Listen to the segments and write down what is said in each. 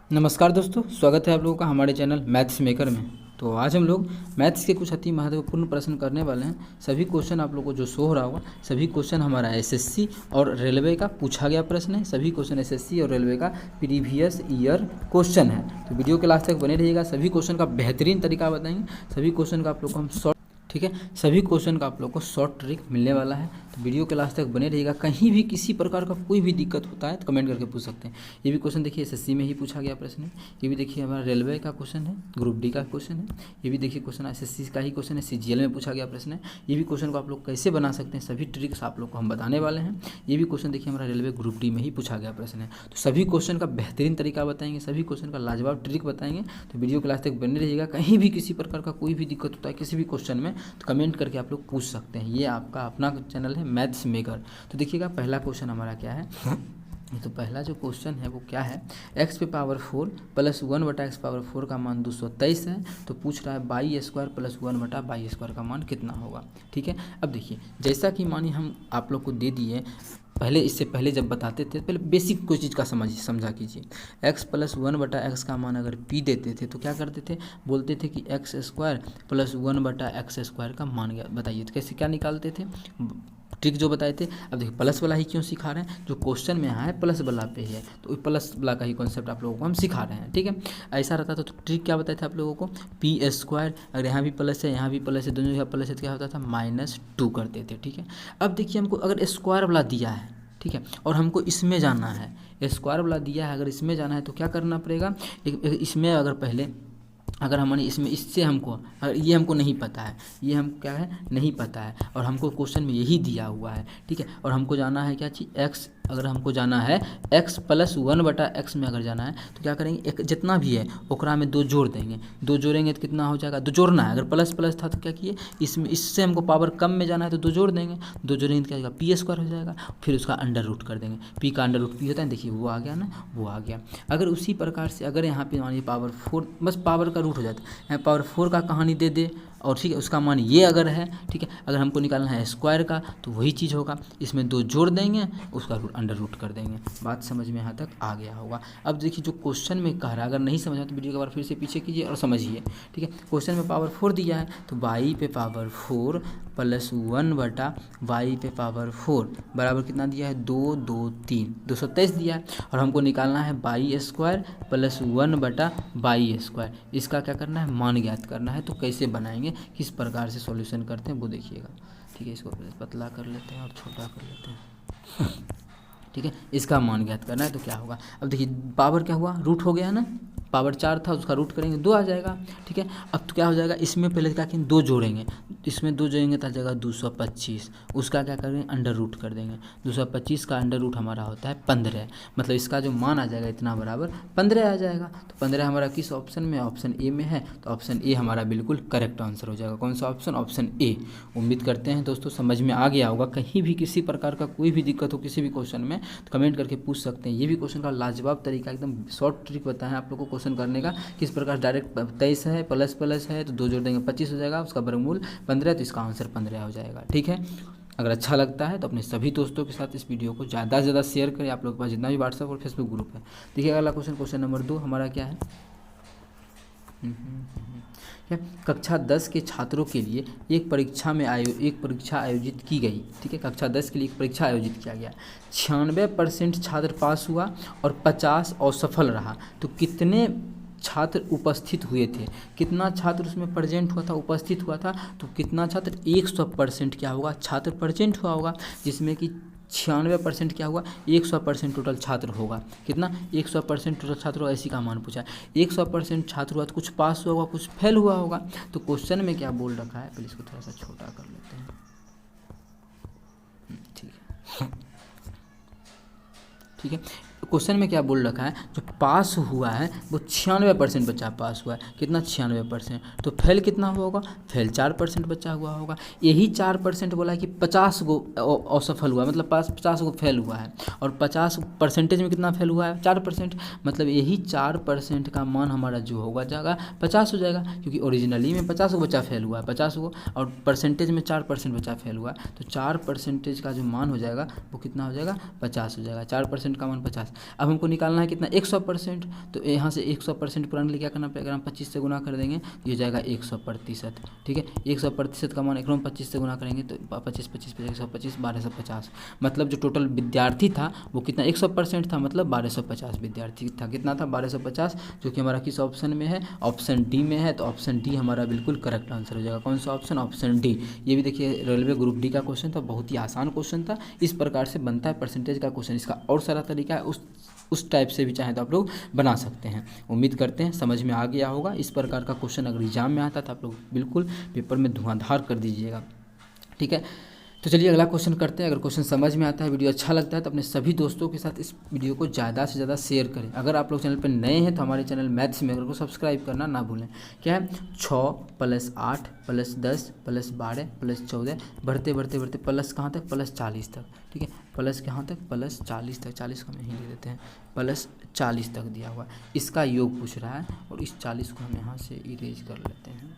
नमस्कार दोस्तों, स्वागत है आप लोगों का हमारे चैनल मैथ्स मेकर में। तो आज हम लोग मैथ्स के कुछ अति महत्वपूर्ण प्रश्न करने वाले हैं। सभी क्वेश्चन आप लोगों को जो शो हो रहा होगा, सभी क्वेश्चन हमारा एसएससी और रेलवे का पूछा गया प्रश्न है। सभी क्वेश्चन एसएससी और रेलवे का प्रीवियस ईयर क्वेश्चन है। तो वीडियो के लास्ट तक बने रहिएगा। सभी क्वेश्चन का बेहतरीन तरीका बताएंगे। सभी क्वेश्चन का आप लोग को हम ठीक है, सभी क्वेश्चन का आप लोग को शॉर्ट ट्रिक मिलने वाला है। तो वीडियो के लास्ट तक बने रहिएगा। कहीं भी किसी प्रकार का कोई भी दिक्कत होता है तो कमेंट करके पूछ सकते हैं। ये भी क्वेश्चन देखिए एसएससी में ही पूछा गया प्रश्न है। ये भी देखिए हमारा रेलवे का क्वेश्चन है, ग्रुप डी का क्वेश्चन है। ये भी देखिए क्वेश्चन एसएससी का ही क्वेश्चन है, सीजीएल में पूछा गया प्रश्न है। ये भी क्वेश्चन को आप लोग कैसे बना सकते हैं, सभी ट्रिक्स आप लोग को हम बताने वाले हैं। ये भी क्वेश्चन देखिए हमारा रेलवे ग्रुप डी में ही पूछा गया प्रश्न है। तो सभी क्वेश्चन का बेहतरीन तरीका बताएंगे, सभी क्वेश्चन का लाजवाब ट्रिक बताएंगे। तो वीडियो के लास्ट तक बने रहिएगा। कहीं भी किसी प्रकार का कोई भी दिक्कत होता है किसी भी क्वेश्चन में तो कमेंट करके आप लोग पूछ सकते हैं। ये आपका अपना चैनल है मैथ्स मेकर। तो देखिएगा पहला क्वेश्चन हमारा क्या है। तो पहला जो क्वेश्चन है वो क्या है, x पे पावर 4 प्लस 1/x पावर 4 का मान 223 है। तो पूछ रहा है बाई स्क्वायर प्लस 1/y² का मान कितना होगा। ठीक है, अब देखिए जैसा कि मानी हम आप लोग को दे दिए पहले, इससे पहले जब बताते थे पहले बेसिक कोई चीज़ का समझा कीजिए। x प्लस 1/x का मान अगर p देते थे तो क्या करते थे, बोलते थे कि x² प्लस 1/x² का मान बताइए। तो कैसे क्या निकालते थे, ट्रिक जो बताए थे। अब देखिए प्लस वाला ही क्यों सिखा रहे हैं, जो क्वेश्चन में है प्लस वाला पे ही है, तो प्लस वाला का ही कॉन्सेप्ट आप लोगों को हम सिखा रहे हैं। ठीक है, ऐसा रहता था तो ट्रिक क्या बताए थे आप लोगों को, p², अगर यहाँ भी प्लस है यहाँ भी प्लस है, दोनों जगह प्लस है तो क्या होता था -2 करते थे। ठीक है, अब देखिए हमको अगर स्क्वायर वाला दिया है, ठीक है, और हमको इसमें जाना है, स्क्वायर वाला दिया है अगर इसमें जाना है तो क्या करना पड़ेगा, इसमें अगर पहले अगर हमारे इसमें इससे हमको अगर ये हमको नहीं पता है, ये हम क्या है नहीं पता है, और हमको क्वेश्चन में यही दिया हुआ है। ठीक है, और हमको जाना है क्या चीज़ x, अगर हमको जाना है x प्लस 1/x में अगर जाना है तो क्या करेंगे, एक जितना भी है ओकरा में 2 जोड़ देंगे। 2 जोड़ेंगे तो कितना हो जाएगा, 2 जोड़ना है। अगर प्लस प्लस था तो क्या किए, इसमें इससे हमको पावर कम में जाना है तो 2 जोड़ देंगे। 2 जोड़ेंगे तो क्या जाएगा, p² हो जाएगा। फिर उसका अंडर रूट कर देंगे, p का अंडर रूट p होता है, देखिए वो आ गया ना, वो आ गया। अगर उसी प्रकार से अगर यहाँ पे मानिए पावर 4, बस पावर का रूट हो जाता है, यहाँ पावर 4 का कहानी दे दे और ठीक है उसका मान ये अगर है, ठीक है, अगर हमको निकालना है स्क्वायर का तो वही चीज़ होगा, इसमें 2 जोड़ देंगे उसका अंडर रूट कर देंगे। बात समझ में यहाँ तक आ गया होगा। अब देखिए जो क्वेश्चन में कह रहा है, अगर नहीं समझा तो वीडियो के बार फिर से पीछे कीजिए और समझिए। ठीक है, क्वेश्चन में पावर 4 दिया है तो y पे पावर 4 प्लस 1/y पे पावर 4 बराबर कितना दिया है, 2 2 3 223 दिया है। और हमको निकालना है y² प्लस 1/y²। इसका क्या करना है, मान ज्ञात करना है। तो कैसे बनाएंगे, किस प्रकार से सॉल्यूशन करते हैं वो देखिएगा। ठीक है, इसको पतला कर लेते हैं और छोटा कर लेते हैं। ठीक है, इसका मान ज्ञात करना है तो क्या होगा, अब देखिए पावर क्या हुआ, रूट हो गया ना, पावर 4 था उसका रूट करेंगे 2 आ जाएगा। ठीक है, अब तो क्या हो जाएगा, इसमें पहले क्या करेंगे 2 जोड़ेंगे, इसमें 2 जोड़ेंगे तो आ जाएगा 225, उसका क्या करेंगे अंडर रूट कर देंगे। 225 का अंडर रूट हमारा होता है 15, मतलब इसका जो मान आ जाएगा इतना बराबर 15 आ जाएगा। तो 15 हमारा किस ऑप्शन में, ऑप्शन ए में है, तो ऑप्शन ए हमारा बिल्कुल करेक्ट आंसर हो जाएगा। कौन सा ऑप्शन, ऑप्शन ए। उम्मीद करते हैं दोस्तों समझ में आ गया होगा। कहीं भी किसी प्रकार का कोई भी दिक्कत हो किसी भी क्वेश्चन में तो कमेंट करके पूछ सकते हैं। ये भी क्वेश्चन का लाजवाब तरीका, एकदम शॉर्ट ट्रिक बताया है आप लोग को क्वेश्चन करने का, किस प्रकार डायरेक्ट 23 है प्लस प्लस है तो 2 जोड़ देंगे 25 हो जाएगा, उसका वर्गमूल 15 तो इसका आंसर 15 हो जाएगा। ठीक है, अगर अच्छा लगता है तो अपने सभी दोस्तों के साथ इस वीडियो को ज़्यादा से ज़्यादा शेयर करें। आप लोग के पास जितना भी व्हाट्सएप और फेसबुक ग्रुप है। देखिए अगला क्वेश्चन, क्वेश्चन नंबर 2 हमारा क्या है, कक्षा 10 के छात्रों के लिए एक परीक्षा आयोजित की गई। ठीक है, कक्षा 10 के लिए एक परीक्षा आयोजित किया गया। 96% छात्र पास हुआ और 50 असफल रहा। तो कितने छात्र उपस्थित हुए थे, कितना छात्र उसमें प्रेजेंट हुआ था, उपस्थित हुआ था, तो कितना छात्र 100% क्या होगा, छात्र प्रेजेंट हुआ होगा, जिसमें कि 96% क्या हुआ, 100% टोटल छात्र होगा। कितना, 100% टोटल छात्र होगा, इसी का मान पूछा है। 100% छात्र हुआ तो कुछ पास हुआ होगा कुछ फेल हुआ होगा। तो क्वेश्चन में क्या बोल रखा है, पहले इसको थोड़ा सा छोटा कर लेते हैं। ठीक है, ठीक है, क्वेश्चन में क्या बोल रखा है, जो पास हुआ है वो 96% बच्चा पास हुआ है। कितना, 96%। तो फेल कितना हुआ होगा, फेल 4% बच्चा हुआ होगा। यही 4% बोला है कि 50 गो असफल हुआ है, मतलब 50 गो फेल हुआ है, और 50% में कितना फेल हुआ है, 4%, मतलब यही 4% का मान हमारा जो होगा जाएगा 50 हो जाएगा, क्योंकि ओरिजिनली में 50 गो बच्चा फेल हुआ है 50 गो, और परसेंटेज में 4% बच्चा फेल हुआ है, तो 4% का जो मान हो जाएगा वो कितना हो जाएगा, 50 हो जाएगा। 4% का मान 50, अब हमको निकालना है कितना 100%, तो यहाँ से 100% पुराने लिए क्या करना पड़ेगा, हम 25 से गुना कर देंगे, ये हो जाएगा 100%। ठीक है, 100% का मान 25 से गुना करेंगे तो 25 25 125 1250, मतलब जो टोटल विद्यार्थी था वो कितना 100% था, मतलब 1250 विद्यार्थी था। कितना था 1250, जो कि हमारा किस ऑप्शन में है, ऑप्शन डी में है। तो ऑप्शन डी हमारा बिल्कुल करेक्ट आंसर हो जाएगा। कौन सा ऑप्शन, ऑप्शन डी। ये भी देखिए रेलवे ग्रुप डी का क्वेश्चन था, बहुत ही आसान क्वेश्चन था। इस प्रकार से बनता है परसेंटेज का क्वेश्चन। इसका और सारा तरीका है, उस टाइप से भी चाहे तो आप लोग बना सकते हैं। उम्मीद करते हैं समझ में आ गया होगा। इस प्रकार का क्वेश्चन अगर एग्जाम में आता तो आप लोग बिल्कुल पेपर में धुआंधार कर दीजिएगा। ठीक है, तो चलिए अगला क्वेश्चन करते हैं। अगर क्वेश्चन समझ में आता है, वीडियो अच्छा लगता है तो अपने सभी दोस्तों के साथ इस वीडियो को ज़्यादा से ज़्यादा शेयर करें। अगर आप लोग चैनल पर नए हैं तो हमारे चैनल मैथ्स मेकर को सब्सक्राइब करना ना भूलें। क्या है, 6 + 8 + 10 + 12 + 14, बढ़ते बढ़ते बढ़ते प्लस कहाँ तक, +40 तक। ठीक है, प्लस कहाँ तक, +40 तक। 40 को हम यहीं ले देते हैं, +40 तक दिया हुआ। इसका योग पूछ रहा है और इस 40 को हम यहाँ से इरेज कर लेते हैं।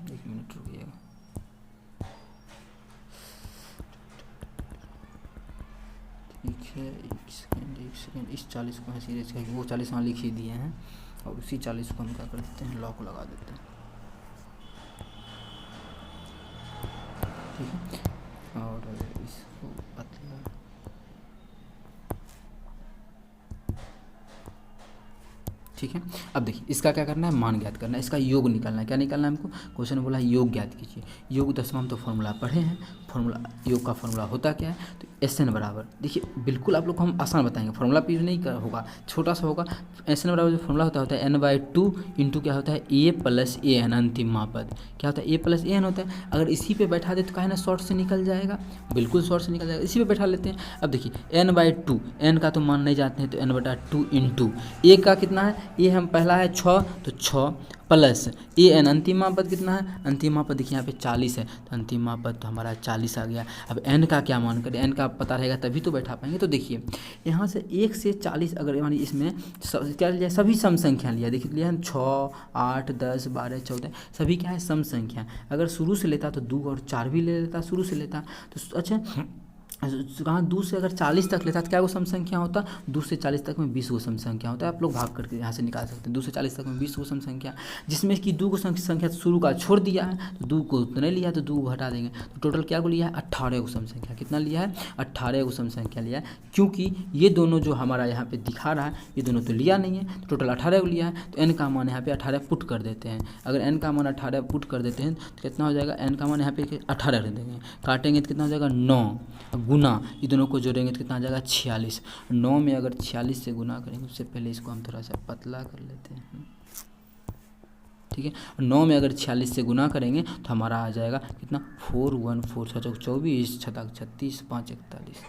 एक मिनट रुकिएगा। ठीक है, एक सेकेंड। इस 40 को ऐसे इरेज करके, वो 40 वहाँ लिख ही दिए हैं और उसी 40 को हम क्या कर देते हैं, लॉक लगा देते हैं। ठीक है, और इसको पतला, ठीक है। अब देखिए इसका क्या करना है, मान ज्ञात करना है, इसका योग निकालना है। क्या निकालना है हमको, क्वेश्चन बोला है योग ज्ञात कीजिए। योग 10वां हम तो फॉर्मूला पढ़े हैं। फॉर्मूला, योग का फॉर्मूला होता क्या है, तो SN बराबर, देखिए बिल्कुल आप लोग को हम आसान बताएंगे, फॉर्मूला भी नहीं होगा, छोटा सा होगा। SN बराबर जो फॉर्मूला होता है N/2 इंटू क्या होता है, A + AN, अंतिम महापद। क्या होता है, A + AN होता है। अगर इसी पे बैठा दे तो क्या है ना, शॉर्ट से निकल जाएगा, बिल्कुल शॉर्ट से निकल जाएगा। इसी पे बैठा लेते हैं। अब देखिए N/2, N का तो मान नहीं जाते हैं, तो N/2 इंटू A का कितना है, ये हम पहला है 6, तो 6 प्लस AN, अंतिम महापद कितना है, अंतिम महापद देखिए यहाँ पे 40 है, तो अंतिम महापद तो हमारा 40 आ गया। अब N का क्या मान करें, N का पता रहेगा तभी तो बैठा पाएंगे। तो देखिए यहाँ से 1 से 40, अगर यानी इसमें क्या लिया, सभी सम संख्या लिया। देखिए लिया हम 6, 8, 10, 12, 14, सभी क्या है, सम संख्या। अगर शुरू से लेता तो 2 और 4 भी ले लेता, शुरू से लेता तो अच्छा कहाँ 2 से अगर 40 तक लेता तो क्या वो सम संख्या होता, 2 से 40 तक में 20 वो सम संख्या होता है। आप लोग भाग करके यहाँ से निकाल सकते हैं। 2 से 40 तक में 20 वो सम संख्या, जिसमें कि 2 को संख्या शुरू का छोड़ दिया है, तो 2 को उतने लिया, तो 2 को हटा देंगे, तो टोटल क्या को लिया है, 18 को सम संख्या। कितना लिया है, 18 को सम संख्या लिया है। क्योंकि ये दोनों जो हमारा यहाँ पे दिखा रहा है, ये दोनों तो लिया नहीं है, तो टोटल 18 को लिया है। तो N का मान यहाँ पे 18 पुट कर देते हैं। अगर N का मान 18 पुट कर देते हैं तो कितना हो जाएगा, N का मान यहाँ पे 18 रख देंगे, काटेंगे तो कितना हो जाएगा 9, गुना ये दोनों को जोड़ेंगे तो कितना आ जाएगा 46। 9 में अगर 46 से गुना करेंगे, उससे पहले इसको हम थोड़ा सा पतला कर लेते हैं। ठीक है, 9 में अगर 46 से गुना करेंगे तो हमारा आ जाएगा कितना, 414, 6 चौक 24, 6 ताक 36, 5 41,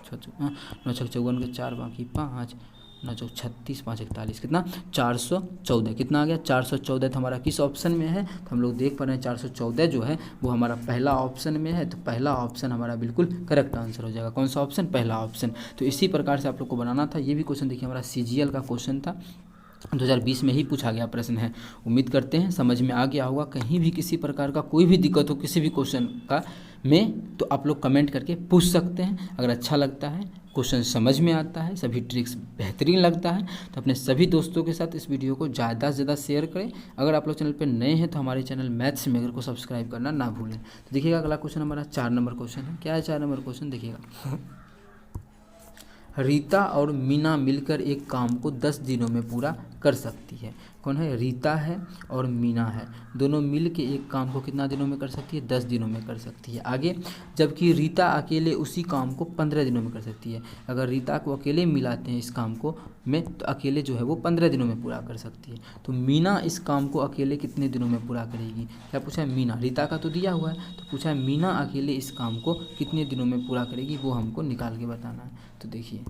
9 छक 54 के 4 बाकी 5, 9 चौक 36, 5 41, कितना 414। कितना आ गया 414। तो हमारा किस ऑप्शन में है, तो हम लोग देख पा रहे हैं 414 जो है वो हमारा पहला ऑप्शन में है। तो पहला ऑप्शन हमारा बिल्कुल करेक्ट आंसर हो जाएगा। कौन सा ऑप्शन, पहला ऑप्शन। तो इसी प्रकार से आप लोग को बनाना था। ये भी क्वेश्चन देखिए हमारा CGL का क्वेश्चन था, 2020 में ही पूछा गया प्रश्न है। उम्मीद करते हैं समझ में आ गया होगा। कहीं भी किसी प्रकार का कोई भी दिक्कत हो किसी भी क्वेश्चन का में, तो आप लोग कमेंट करके पूछ सकते हैं। अगर अच्छा लगता है, क्वेश्चन समझ में आता है, सभी ट्रिक्स बेहतरीन लगता है, तो अपने सभी दोस्तों के साथ इस वीडियो को ज़्यादा से ज़्यादा शेयर करें। अगर आप लोग चैनल पर नए हैं तो हमारे चैनल मैथ्स मेकर को सब्सक्राइब करना ना भूलें। तो देखिएगा अगला क्वेश्चन हमारा 4 नंबर क्वेश्चन है। क्या है 4 नंबर क्वेश्चन, देखिएगा। रीता और मीना मिलकर एक काम को 10 दिनों में पूरा कर सकती है। कौन है, रीता है और मीना है, दोनों मिल के एक काम को कितना दिनों में कर सकती है, 10 दिनों में कर सकती है। आगे, जबकि रीता अकेले उसी काम को 15 दिनों में कर सकती है। अगर रीता को अकेले मिलाते हैं इस काम को में, तो अकेले जो है वो 15 दिनों में पूरा कर सकती है। तो मीना इस काम को अकेले कितने दिनों में पूरा करेगी। क्या पूछा है, मीना, रीता का तो दिया हुआ है, तो पूछा है मीना अकेले इस काम को कितने दिनों में पूरा करेगी, वो हमको निकाल के बताना है। तो देखिए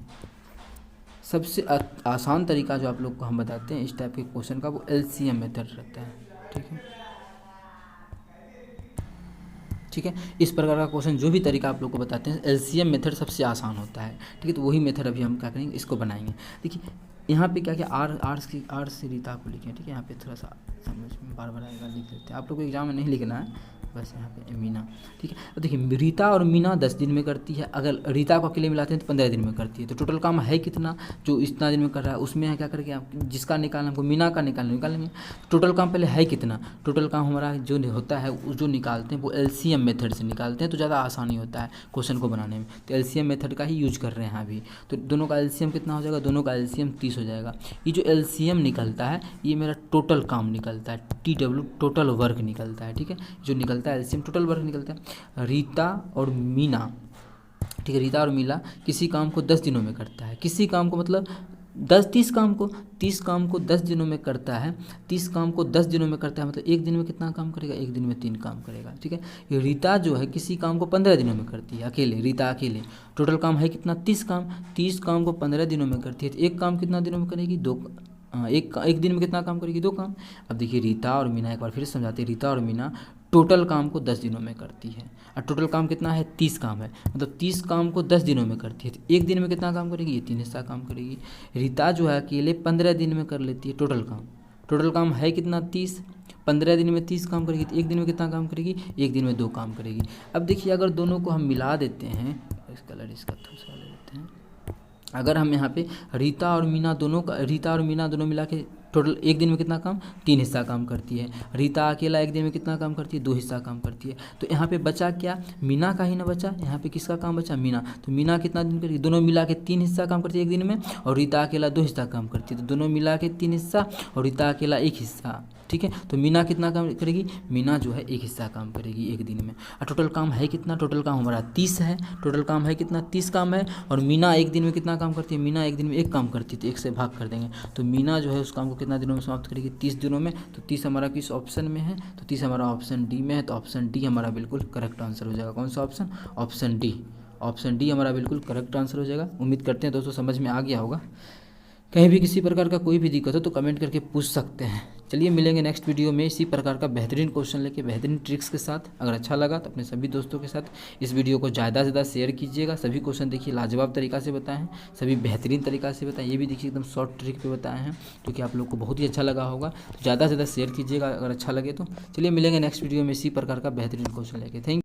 सबसे आसान तरीका जो आप लोग को हम बताते हैं इस टाइप के क्वेश्चन का, वो LCM मेथड रहता है। ठीक है, ठीक है। इस प्रकार का क्वेश्चन जो भी तरीका आप लोग को बताते हैं, एलसीएम मेथड सबसे आसान होता है, ठीक है। तो वही मेथड अभी हम क्या करेंगे, इसको बनाएंगे। देखिए यहाँ पे क्या क्या आर से रीता को लिखे, ठीक है। यहाँ पे थोड़ा सा समझ में बार बार आएगा, लिख लेते हैं। आप लोग को एग्जाम में नहीं लिखना है, बस यहाँ पे मीना, ठीक है। अब देखिए रीता और मीना 10 दिन में करती है, अगर रीता को अकेले मिलाते हैं तो 15 दिन में करती है। तो टोटल काम है कितना, जो इतना दिन में कर रहा है उसमें है क्या करके आप जिसका निकालना हमको मीना का निकालेंगे। टोटल काम पहले है कितना, टोटल काम हमारा जो होता है जो निकालते हैं वो एलसीएम मेथड से निकालते हैं, तो ज़्यादा आसानी होता है क्वेश्चन को बनाने में। तो एलसीएम मेथड का ही यूज कर रहे हैं अभी। तो दोनों का एलसीएम कितना हो जाएगा, दोनों का एलसीएम 30 हो जाएगा। ये जो एलसीएम निकलता है ये मेरा टोटल काम निकलता है, TW टोटल वर्क निकलता है, ठीक है। जो निकलता है एलसीएम टोटल वर्क निकलता है। रीता और मीना, ठीक है, रीता और मीना किसी काम को 10 दिनों में करता है, किसी काम को मतलब 30 काम को 10 दिनों में करता है, 30 काम को 10 दिनों में करता है, मतलब एक दिन में कितना काम करेगा, एक दिन में 3 काम करेगा, ठीक है। ये रीता जो है किसी काम को 15 दिनों में करती है अकेले, रीता अकेले। टोटल काम है कितना 30 काम को 15 दिनों में करती है, तो एक काम कितना दिनों में करेगी, एक दिन में कितना काम करेगी, 2 काम। अब देखिए रीता और मीना, एक बार फिर समझाते हैं। रीता और मीना टोटल काम को 10 दिनों में करती है, और टोटल काम कितना है, 30 काम है, मतलब 30 काम को 10 दिनों में करती है, तो एक दिन में कितना काम करेगी, ये 3 हिस्सा काम करेगी। रीता जो है अकेले 15 दिन में कर लेती है टोटल काम है कितना 30, 15 दिन में 30 काम करेगी, तो एक दिन में कितना काम करेगी, एक दिन में 2 काम करेगी। अब देखिए अगर दोनों को हम मिला देते हैं, इस कलर इसका थोड़ा सा ले लेते हैं। अगर हम यहाँ पे रीता और मीना दोनों मिला के टोटल एक दिन में कितना काम, 3 हिस्सा काम करती है। रीता अकेला एक दिन में कितना काम करती है, 2 हिस्सा काम करती है। तो यहाँ पे बचा क्या, मीना का ही ना बचा, यहाँ पे किसका काम बचा, मीना। तो मीना कितना दिन करेगी, दोनों मिला के 3 हिस्सा काम करती है एक दिन में, और रीता अकेला 2 हिस्सा काम करती है। तो दोनों मिला के 3 हिस्सा और रीता अकेला 1 हिस्सा, ठीक है। तो मीना कितना काम करेगी, मीना जो है 1 हिस्सा काम करेगी एक दिन में। और टोटल काम है कितना, टोटल काम हमारा 30 है, टोटल काम है कितना 30 काम है। और मीना एक दिन में कितना काम करती है, मीना एक दिन में 1 काम करती है, तो 1 से भाग कर देंगे। तो मीना जो है उस काम को कितना दिनों में समाप्त करेगी, 30 दिनों में। तो 30 हमारा किस ऑप्शन में है, तो 30 हमारा ऑप्शन डी में है। तो ऑप्शन डी हमारा बिल्कुल करेक्ट आंसर हो जाएगा। कौन सा ऑप्शन, ऑप्शन डी हमारा बिल्कुल करेक्ट आंसर हो जाएगा। उम्मीद करते हैं दोस्तों समझ में आ गया होगा। कहीं भी किसी प्रकार का कोई भी दिक्कत हो तो कमेंट करके पूछ सकते हैं। चलिए मिलेंगे नेक्स्ट वीडियो में इसी प्रकार का बेहतरीन क्वेश्चन लेके, बेहतरीन ट्रिक्स के साथ। अगर अच्छा लगा तो अपने सभी दोस्तों के साथ इस वीडियो को ज़्यादा से ज़्यादा शेयर कीजिएगा। सभी क्वेश्चन देखिए लाजवाब तरीका से बताए हैं, सभी बेहतरीन तरीका से बताएं। ये भी देखिए एकदम शॉर्ट ट्रिक पे बताए हैं, जो कि आप लोग को बहुत ही अच्छा लगा होगा। तो ज़्यादा से ज़्यादा शेयर कीजिएगा अगर अच्छा लगे तो। चलिए मिलेंगे नेक्स्ट वीडियो में इसी प्रकार का बेहतरीन क्वेश्चन लेके। थैंक